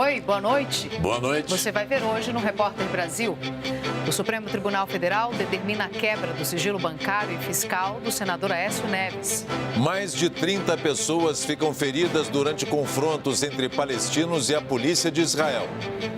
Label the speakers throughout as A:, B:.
A: Oi, boa noite.
B: Boa noite.
A: Você vai ver hoje no Repórter Brasil. O Supremo Tribunal Federal determina a quebra do sigilo bancário e fiscal do senador Aécio Neves.
B: Mais de 30 pessoas ficam feridas durante confrontos entre palestinos e a polícia de Israel.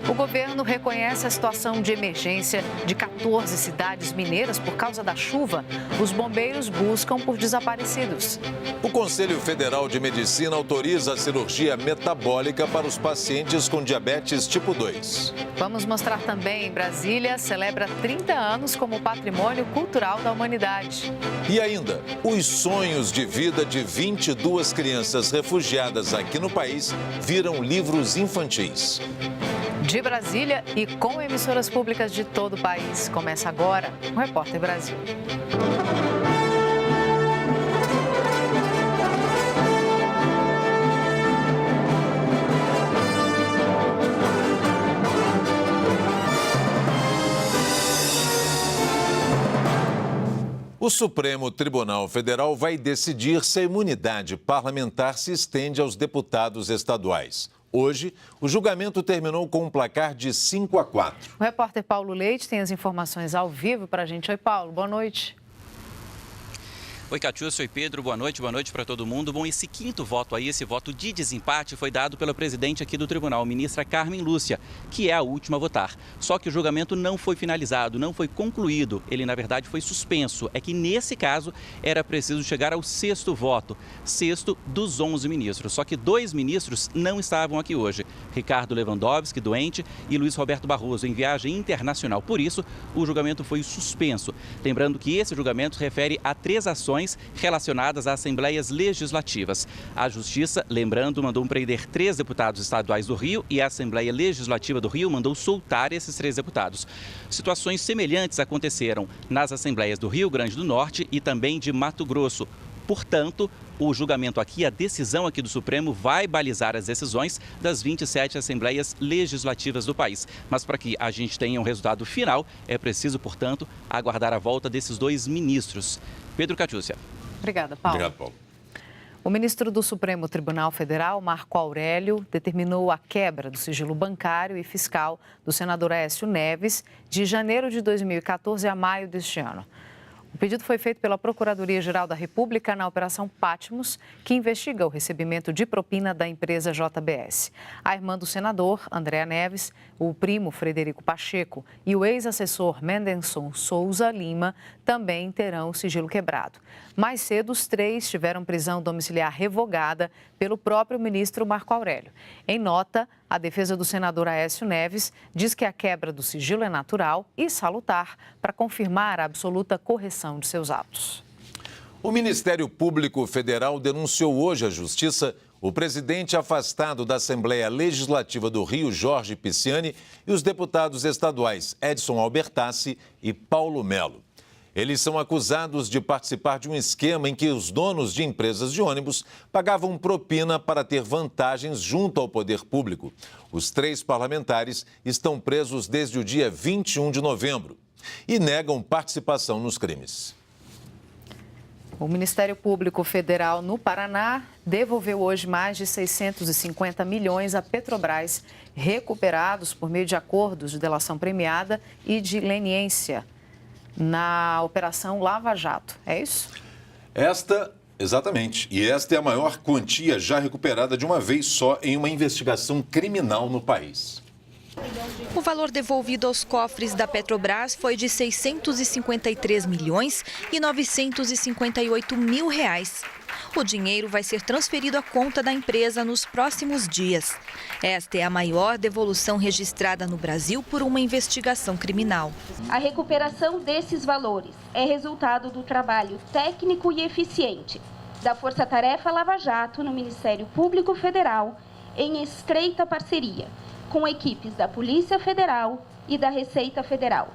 A: O governo reconhece a situação de emergência de 14 cidades mineiras por causa da chuva. Os bombeiros buscam por desaparecidos.
B: O Conselho Federal de Medicina autoriza a cirurgia metabólica para os pacientes com diabetes tipo 2.
A: Vamos mostrar também, Brasília celebra 30 anos como patrimônio cultural da humanidade.
B: E ainda, os sonhos de vida de 22 crianças refugiadas aqui no país viram livros infantis.
A: De Brasília e com emissoras públicas de todo o país. Começa agora o Repórter Brasil.
B: O Supremo Tribunal Federal vai decidir se a imunidade parlamentar se estende aos deputados estaduais. Hoje, o julgamento terminou com um placar de 5-4.
A: O repórter Paulo Leite tem as informações ao vivo para a gente. Oi, Paulo, boa noite.
C: Oi, Catiúcia, oi, Pedro, boa noite para todo mundo. Bom, esse quinto voto aí, esse voto de desempate foi dado pela presidente aqui do tribunal, ministra Carmen Lúcia, que é a última a votar. Só que o julgamento não foi finalizado, não foi concluído, ele na verdade foi suspenso. É que nesse caso era preciso chegar ao sexto voto, sexto dos 11 ministros. Só que 2 ministros não estavam aqui hoje, Ricardo Lewandowski, doente, e Luiz Roberto Barroso, em viagem internacional. Por isso, o julgamento foi suspenso. Lembrando que esse julgamento refere a 3 ações relacionadas a assembleias legislativas. A Justiça, lembrando, mandou prender 3 deputados estaduais do Rio e a Assembleia Legislativa do Rio mandou soltar esses 3 deputados. Situações semelhantes aconteceram nas assembleias do Rio Grande do Norte e também de Mato Grosso. Portanto, o julgamento aqui, a decisão aqui do Supremo vai balizar as decisões das 27 assembleias legislativas do país. Mas para que a gente tenha um resultado final, é preciso, portanto, aguardar a volta desses 2 ministros. Pedro, Catiúcia.
A: Obrigada, Paulo.
B: Obrigado, Paulo.
A: O ministro do Supremo Tribunal Federal, Marco Aurélio, determinou a quebra do sigilo bancário e fiscal do senador Aécio Neves de janeiro de 2014 a maio deste ano. O pedido foi feito pela Procuradoria-Geral da República na Operação Patmos, que investiga o recebimento de propina da empresa JBS. A irmã do senador, Andréa Neves, o primo Frederico Pacheco e o ex-assessor Mendelson Souza Lima também terão o sigilo quebrado. Mais cedo, os 3 tiveram prisão domiciliar revogada pelo próprio ministro Marco Aurélio. Em nota, a defesa do senador Aécio Neves diz que a quebra do sigilo é natural e salutar para confirmar a absoluta correção de seus atos.
B: O Ministério Público Federal denunciou hoje à Justiça o presidente afastado da Assembleia Legislativa do Rio, Jorge Pisciani, e os deputados estaduais Edson Albertassi e Paulo Melo. Eles são acusados de participar de um esquema em que os donos de empresas de ônibus pagavam propina para ter vantagens junto ao poder público. Os 3 parlamentares estão presos desde o dia 21 de novembro e negam participação nos crimes.
A: O Ministério Público Federal no Paraná devolveu hoje mais de 650 milhões à Petrobras, recuperados por meio de acordos de delação premiada e de leniência na Operação Lava Jato. É isso?
B: Exatamente. E esta é a maior quantia já recuperada de uma vez só em uma investigação criminal no país.
D: O valor devolvido aos cofres da Petrobras foi de 653 milhões e 958 mil reais. O dinheiro vai ser transferido à conta da empresa nos próximos dias. Esta é a maior devolução registrada no Brasil por uma investigação criminal.
E: A recuperação desses valores é resultado do trabalho técnico e eficiente da Força Tarefa Lava Jato no Ministério Público Federal, em estreita parceria com equipes da Polícia Federal e da Receita Federal,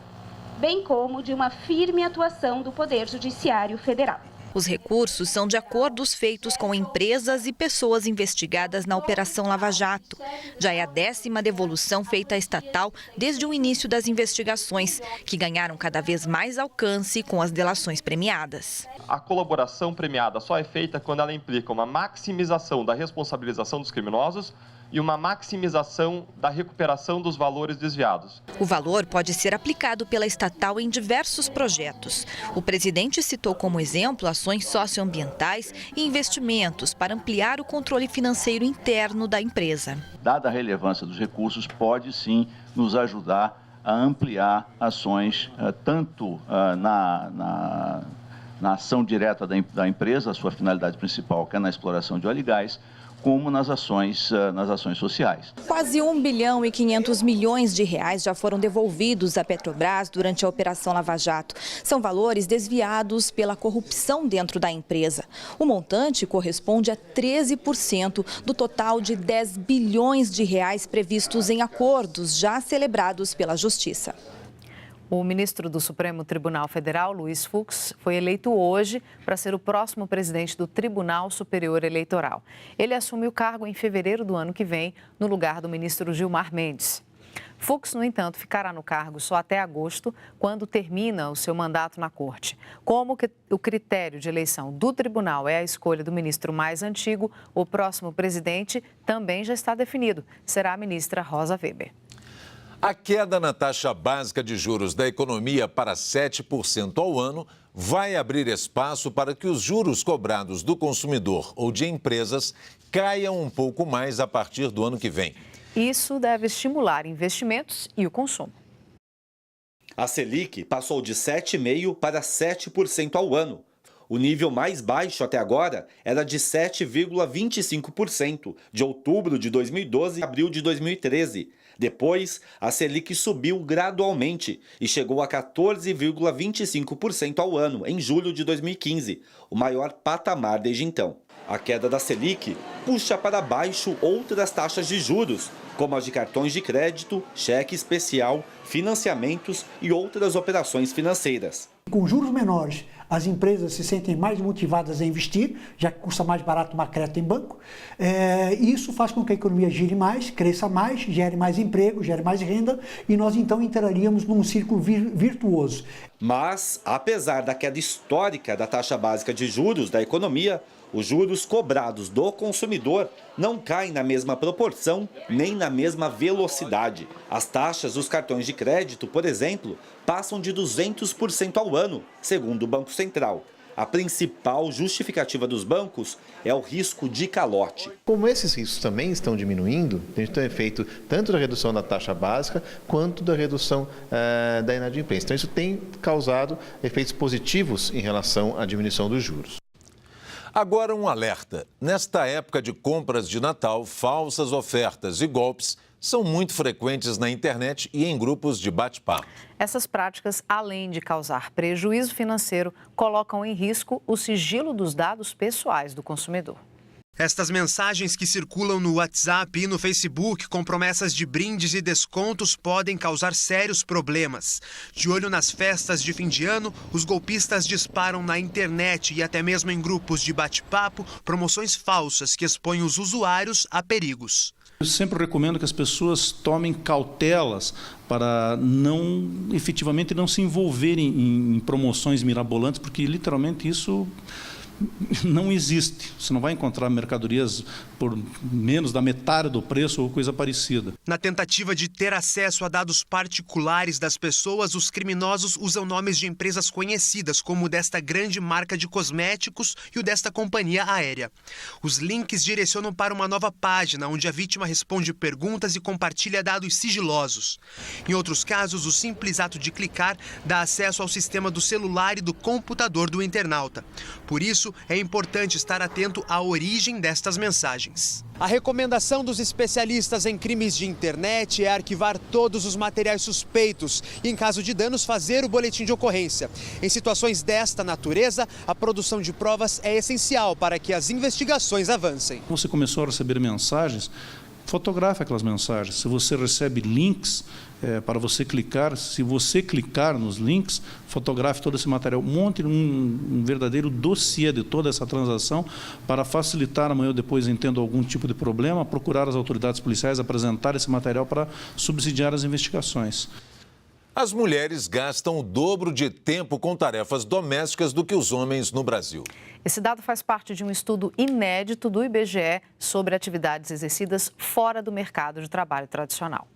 E: bem como de uma firme atuação do Poder Judiciário Federal.
D: Os recursos são de acordos feitos com empresas e pessoas investigadas na Operação Lava Jato. Já é a 10ª devolução feita à estatal desde o início das investigações, que ganharam cada vez mais alcance com as delações premiadas.
F: A colaboração premiada só é feita quando ela implica uma maximização da responsabilização dos criminosos e uma maximização da recuperação dos valores desviados.
D: O valor pode ser aplicado pela estatal em diversos projetos. O presidente citou como exemplo ações socioambientais e investimentos para ampliar o controle financeiro interno da empresa.
G: Dada a relevância dos recursos, pode sim nos ajudar a ampliar ações tanto na ação direta da empresa, a sua finalidade principal, que é na exploração de óleo e gás, como nas ações sociais.
D: Quase 1 bilhão e 500 milhões de reais já foram devolvidos à Petrobras durante a Operação Lava Jato. São valores desviados pela corrupção dentro da empresa. O montante corresponde a 13% do total de 10 bilhões de reais previstos em acordos já celebrados pela Justiça.
A: O ministro do Supremo Tribunal Federal, Luiz Fux, foi eleito hoje para ser o próximo presidente do Tribunal Superior Eleitoral. Ele assume o cargo em fevereiro do ano que vem, no lugar do ministro Gilmar Mendes. Fux, no entanto, ficará no cargo só até agosto, quando termina o seu mandato na Corte. Como o critério de eleição do tribunal é a escolha do ministro mais antigo, o próximo presidente também já está definido. Será a ministra Rosa Weber.
B: A queda na taxa básica de juros da economia para 7% ao ano vai abrir espaço para que os juros cobrados do consumidor ou de empresas caiam um pouco mais a partir do ano que vem.
A: Isso deve estimular investimentos e o consumo.
H: A Selic passou de 7,5% para 7% ao ano. O nível mais baixo até agora era de 7,25%, de outubro de 2012 a abril de 2013. Depois, a Selic subiu gradualmente e chegou a 14,25% ao ano, em julho de 2015, o maior patamar desde então. A queda da Selic puxa para baixo outras taxas de juros, como as de cartões de crédito, cheque especial, financiamentos e outras operações financeiras.
I: Com juros menores, as empresas se sentem mais motivadas a investir, já que custa mais barato tomar crédito em banco. E isso faz com que a economia gire mais, cresça mais, gere mais emprego, gere mais renda e nós então entraríamos num círculo virtuoso.
H: Mas, apesar da queda histórica da taxa básica de juros da economia, os juros cobrados do consumidor não caem na mesma proporção nem na mesma velocidade. As taxas dos cartões de crédito, por exemplo, passam de 200% ao ano, segundo o Banco Central. A principal justificativa dos bancos é o risco de calote.
J: Como esses riscos também estão diminuindo, a gente tem efeito tanto da redução da taxa básica quanto da redução da inadimplência. Então isso tem causado efeitos positivos em relação à diminuição dos juros.
B: Agora um alerta. Nesta época de compras de Natal, falsas ofertas e golpes são muito frequentes na internet e em grupos de bate-papo.
A: Essas práticas, além de causar prejuízo financeiro, colocam em risco o sigilo dos dados pessoais do consumidor.
K: Estas mensagens que circulam no WhatsApp e no Facebook com promessas de brindes e descontos podem causar sérios problemas. De olho nas festas de fim de ano, os golpistas disparam na internet e até mesmo em grupos de bate-papo promoções falsas que expõem os usuários a perigos.
L: Eu sempre recomendo que as pessoas tomem cautelas para efetivamente não se envolverem em promoções mirabolantes, porque literalmente isso não existe. Você não vai encontrar mercadorias por menos da metade do preço ou coisa parecida.
K: Na tentativa de ter acesso a dados particulares das pessoas, os criminosos usam nomes de empresas conhecidas, como o desta grande marca de cosméticos e o desta companhia aérea. Os links direcionam para uma nova página, onde a vítima responde perguntas e compartilha dados sigilosos. Em outros casos, o simples ato de clicar dá acesso ao sistema do celular e do computador do internauta. Por isso, é importante estar atento à origem destas mensagens. A recomendação dos especialistas em crimes de internet é arquivar todos os materiais suspeitos e, em caso de danos, fazer o boletim de ocorrência. Em situações desta natureza, a produção de provas é essencial para que as investigações avancem.
L: Você começou a receber mensagens, fotografe aquelas mensagens. Se você recebe links para você clicar, se você clicar nos links, fotografe todo esse material. Monte um verdadeiro dossiê de toda essa transação para facilitar amanhã ou depois, entendo algum tipo de problema, procurar as autoridades policiais, apresentar esse material para subsidiar as investigações.
B: As mulheres gastam o dobro de tempo com tarefas domésticas do que os homens no Brasil.
A: Esse dado faz parte de um estudo inédito do IBGE sobre atividades exercidas fora do mercado de trabalho tradicional.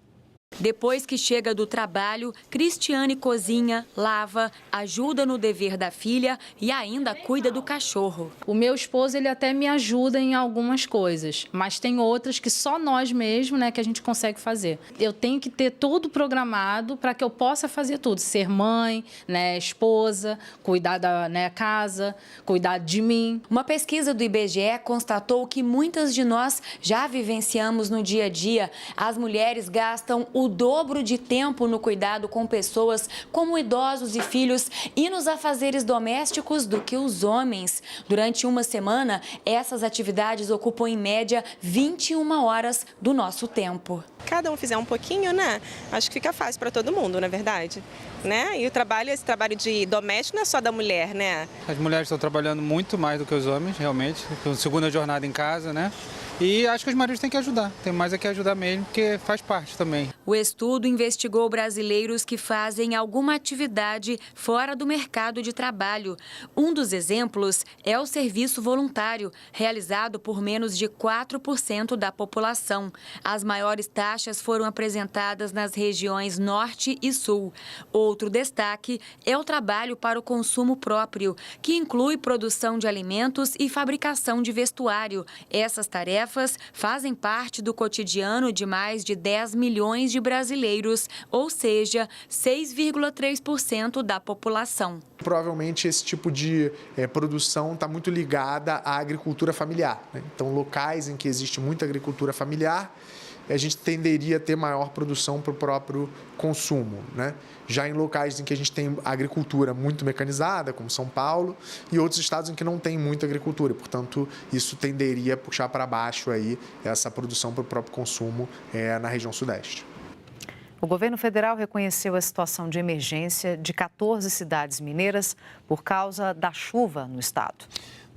M: Depois que chega do trabalho, Cristiane cozinha, lava, ajuda no dever da filha e ainda cuida do cachorro.
N: O meu esposo, ele até me ajuda em algumas coisas, mas tem outras que só nós mesmos, né, que a gente consegue fazer. Eu tenho que ter tudo programado para que eu possa fazer tudo, ser mãe, né, esposa, cuidar da, né, casa, cuidar de mim.
M: Uma pesquisa do IBGE constatou que muitas de nós já vivenciamos no dia a dia. As mulheres gastam o dobro de tempo no cuidado com pessoas como idosos e filhos e nos afazeres domésticos do que os homens. Durante uma semana, essas atividades ocupam em média 21 horas do nosso tempo.
O: Cada um fizer um pouquinho, né? Acho que fica fácil para todo mundo, não é verdade? Né? E esse trabalho de doméstico não é só da mulher, né?
P: As mulheres estão trabalhando muito mais do que os homens, realmente, com segunda jornada em casa, né? E acho que os maridos têm que ajudar, tem mais é que ajudar mesmo, porque faz parte também.
M: O estudo investigou brasileiros que fazem alguma atividade fora do mercado de trabalho. Um dos exemplos é o serviço voluntário, realizado por menos de 4% da população. As maiores taxas foram apresentadas nas regiões Norte e Sul. Outro destaque é o trabalho para o consumo próprio, que inclui produção de alimentos e fabricação de vestuário. Essas tarefas fazem parte do cotidiano de mais de 10 milhões de brasileiros, ou seja, 6,3% da população.
Q: Provavelmente esse tipo de produção está muito ligada à agricultura familiar, né? Então, locais em que existe muita agricultura familiar, a gente tenderia a ter maior produção para o próprio consumo, né? Já em locais em que a gente tem agricultura muito mecanizada, como São Paulo, e outros estados em que não tem muita agricultura. Portanto, isso tenderia a puxar para baixo aí essa produção para o próprio consumo na região sudeste.
A: O governo federal reconheceu a situação de emergência de 14 cidades mineiras por causa da chuva no estado.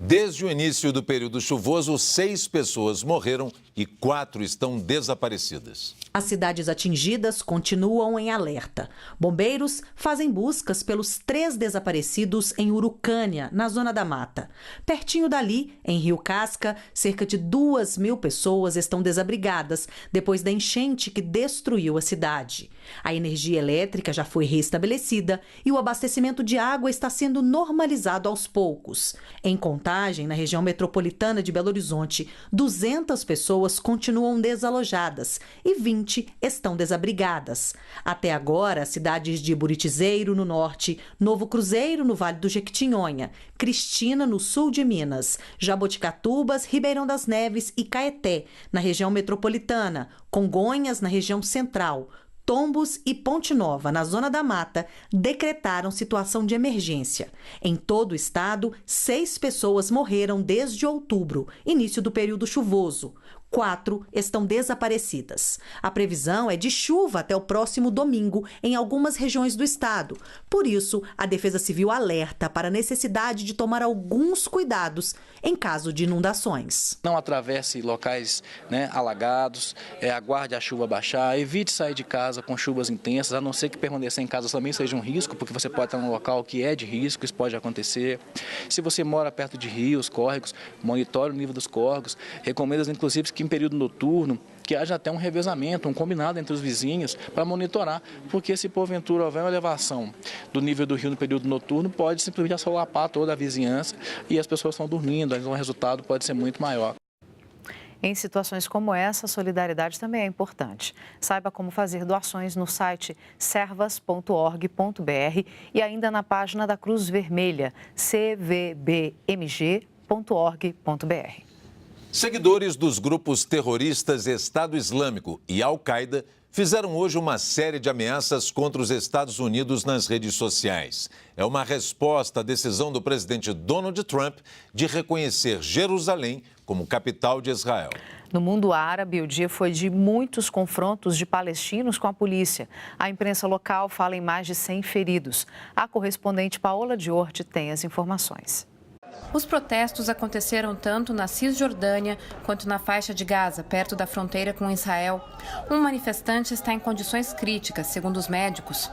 B: Desde o início do período chuvoso, 6 pessoas morreram e 4 estão desaparecidas.
R: As cidades atingidas continuam em alerta. Bombeiros fazem buscas pelos 3 desaparecidos em Urucânia, na Zona da Mata. Pertinho dali, em Rio Casca, cerca de 2.000 pessoas estão desabrigadas depois da enchente que destruiu a cidade. A energia elétrica já foi restabelecida e o abastecimento de água está sendo normalizado aos poucos. Em Contagem, na região metropolitana de Belo Horizonte, 200 pessoas continuam desalojadas e 20 estão desabrigadas. Até agora, as cidades de Buritizeiro, no norte, Novo Cruzeiro, no Vale do Jequitinhonha, Cristina, no sul de Minas, Jaboticatubas, Ribeirão das Neves e Caeté, na região metropolitana, Congonhas, na região central, Tombos e Ponte Nova, na Zona da Mata, decretaram situação de emergência. Em todo o estado, 6 pessoas morreram desde outubro, início do período chuvoso. 4 estão desaparecidas. A previsão é de chuva até o próximo domingo em algumas regiões do estado. Por isso, a Defesa Civil alerta para a necessidade de tomar alguns cuidados em caso de inundações.
S: Não atravesse locais, alagados, aguarde a chuva baixar, evite sair de casa com chuvas intensas, a não ser que permanecer em casa também seja um risco, porque você pode estar num local que é de risco, isso pode acontecer. Se você mora perto de rios, córregos, monitore o nível dos córregos. Recomendo, inclusive, que em período noturno, que haja até um revezamento, um combinado entre os vizinhos para monitorar, porque se porventura houver uma elevação do nível do rio no período noturno, pode simplesmente assolapar toda a vizinhança e as pessoas estão dormindo, então o resultado pode ser muito maior.
A: Em situações como essa, a solidariedade também é importante. Saiba como fazer doações no site servas.org.br e ainda na página da Cruz Vermelha, cvbmg.org.br.
B: Seguidores dos grupos terroristas Estado Islâmico e Al-Qaeda fizeram hoje uma série de ameaças contra os Estados Unidos nas redes sociais. É uma resposta à decisão do presidente Donald Trump de reconhecer Jerusalém como capital de Israel.
A: No mundo árabe, o dia foi de muitos confrontos de palestinos com a polícia. A imprensa local fala em mais de 100 feridos. A correspondente Paola Diorte tem as informações.
T: Os protestos aconteceram tanto na Cisjordânia quanto na faixa de Gaza, perto da fronteira com Israel. Um manifestante está em condições críticas, segundo os médicos.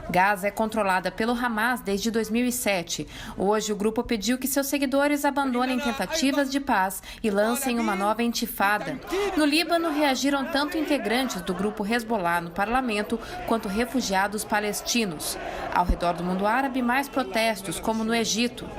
T: Gaza é controlada pelo Hamas desde 2007. Hoje, o grupo pediu que seus seguidores abandonem tentativas de paz e lancem uma nova intifada. No Líbano, reagiram tanto integrantes do grupo Hezbollah no parlamento quanto refugiados palestinos. Ao redor do mundo árabe, mais protestos, como no Egito.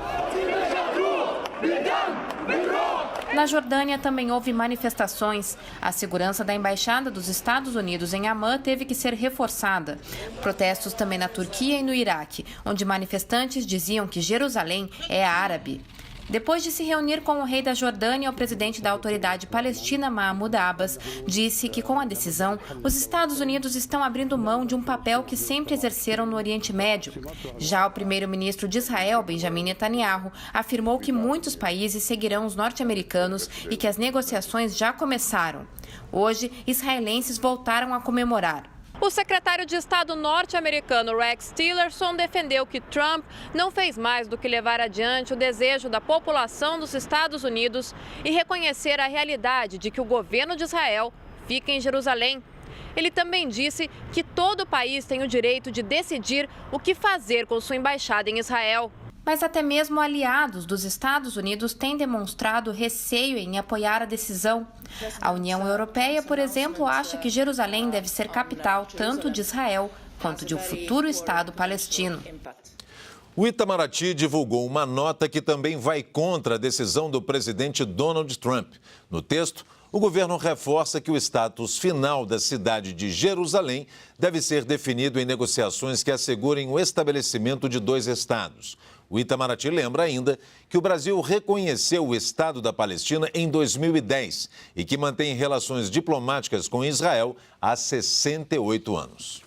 T: Na Jordânia também houve manifestações. A segurança da embaixada dos Estados Unidos em Amman teve que ser reforçada. Protestos também na Turquia e no Iraque, onde manifestantes diziam que Jerusalém é árabe. Depois de se reunir com o rei da Jordânia, o presidente da Autoridade Palestina, Mahmoud Abbas, disse que com a decisão, os Estados Unidos estão abrindo mão de um papel que sempre exerceram no Oriente Médio. Já o primeiro-ministro de Israel, Benjamin Netanyahu, afirmou que muitos países seguirão os norte-americanos e que as negociações já começaram. Hoje, israelenses voltaram a comemorar.
U: O secretário de Estado norte-americano Rex Tillerson defendeu que Trump não fez mais do que levar adiante o desejo da população dos Estados Unidos e reconhecer a realidade de que o governo de Israel fica em Jerusalém. Ele também disse que todo o país tem o direito de decidir o que fazer com sua embaixada em Israel.
T: Mas até mesmo aliados dos Estados Unidos têm demonstrado receio em apoiar a decisão. A União Europeia, por exemplo, acha que Jerusalém deve ser capital tanto de Israel quanto de um futuro Estado palestino.
B: O Itamaraty divulgou uma nota que também vai contra a decisão do presidente Donald Trump. No texto, o governo reforça que o status final da cidade de Jerusalém deve ser definido em negociações que assegurem o estabelecimento de 2 estados. O Itamaraty lembra ainda que o Brasil reconheceu o Estado da Palestina em 2010 e que mantém relações diplomáticas com Israel há 68 anos.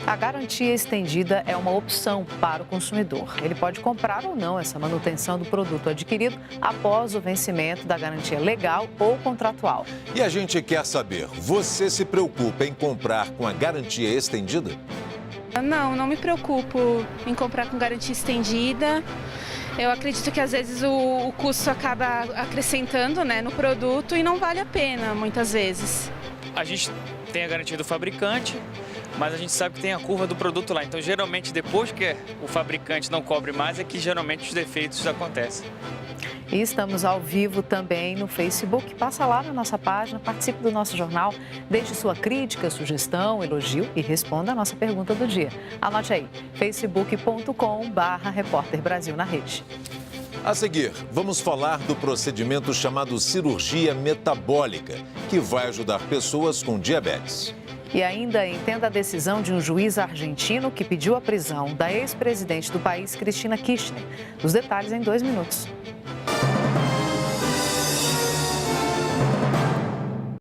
A: A garantia estendida é uma opção para o consumidor. Ele pode comprar ou não essa manutenção do produto adquirido após o vencimento da garantia legal ou contratual.
B: E a gente quer saber, você se preocupa em comprar com a garantia estendida?
V: Não me preocupo em comprar com garantia estendida. Eu acredito que às vezes o custo acaba acrescentando, né, no produto e não vale a pena muitas vezes.
W: A gente tem a garantia do fabricante, mas a gente sabe que tem a curva do produto lá. Então, geralmente, depois que o fabricante não cobre mais, é que geralmente os defeitos acontecem.
A: E estamos ao vivo também no Facebook. Passa lá na nossa página, participe do nosso jornal, deixe sua crítica, sugestão, elogio e responda a nossa pergunta do dia. Anote aí, facebook.com/Repórter Brasil na rede.
B: A seguir, vamos falar do procedimento chamado cirurgia metabólica, que vai ajudar pessoas com diabetes.
A: E ainda entenda a decisão de um juiz argentino que pediu a prisão da ex-presidente do país, Cristina Kirchner. Os detalhes em 2 minutos.